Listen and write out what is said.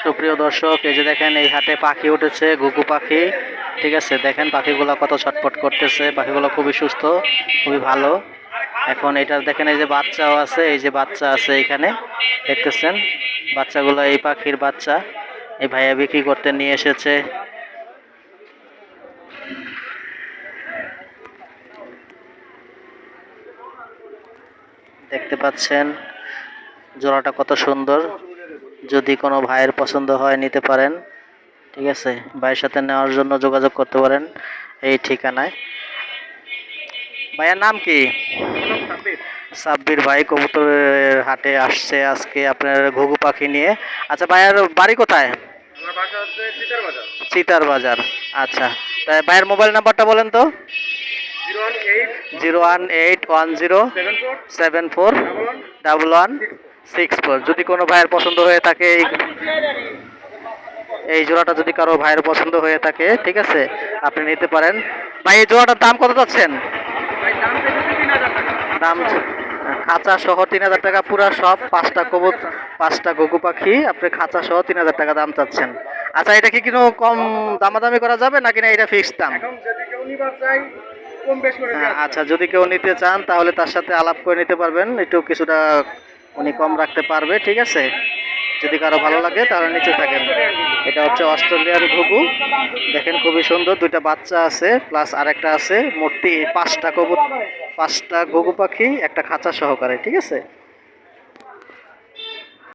সুপ্রিয় দর্শক, এই যে দেখেন এই হাটে পাখি উঠেছে, ঘুঘু পাখি। ঠিক আছে, দেখেন পাখিগুলো কত ছটফট করতেছে। পাখিগুলো খুবই সুস্থ, খুবই ভালো। এখন এটা দেখেন, এই যে বাচ্চাও আছে, এই যে বাচ্চা আছে এখানে দেখতেছেন। বাচ্চাগুলো এই পাখির বাচ্চা এই ভাইয়া বিক্রি করতে নিয়ে এসেছে। দেখতে পাচ্ছেন জোড়াটা কত সুন্দর। যদি কোনো ভাইয়ের পছন্দ হয় নিতে পারেন। ঠিক আছে, ভাইয়ের সাথে নেওয়ার জন্য যোগাযোগ করতে পারেন এই ঠিকানায়। ভাইয়ের নাম কি? সাব্বির ভাই কবুতরের হাটে আসছে আজকে আপনার ঘুঘু পাখি নিয়ে। আচ্ছা, ভাইয়ের বাড়ি কোথায়? চিতার বাজার। আচ্ছা, তাই ভাইয়ের মোবাইল নাম্বারটা বলেন তো। 01810741164। যদি কোনো ভাইয়ের পছন্দ হয়ে থাকে, এই জোড়াটা যদি কারো ভাইয়ের পছন্দ হয়ে থাকে, ঠিক আছে, আপনি নিতে পারেন। ভাই এই জোড়াটার দাম কত চাচ্ছেন? দাম খাঁচা সহ 3000 টাকা, পুরা সব 5টা ঘুঘু পাখি আপনি খাঁচা সহ 3000 টাকা দাম চাচ্ছেন। আচ্ছা, এটা কি কোনো কম দামাদামি করা যাবে নাকি না এটা ফিক্সড দাম? আচ্ছা, যদি কেউ নিতে চান তাহলে তার সাথে আলাপ করে নিতে পারবেন, একটু কিছুটা উনি কম রাখতে পারবে। ঠিক আছে, যদি কারো ভালো লাগে তাহলে নিচে থাকেন। এটা হচ্ছে অস্ট্রেলিয়ার ঘুঘু, দেখেন খুবই সুন্দর। 2টা বাচ্চা আছে প্লাস আরেকটা আছে, মোট 5টা ঘুঘু পাখি একটা খাঁচা সহকারে। ঠিক আছে।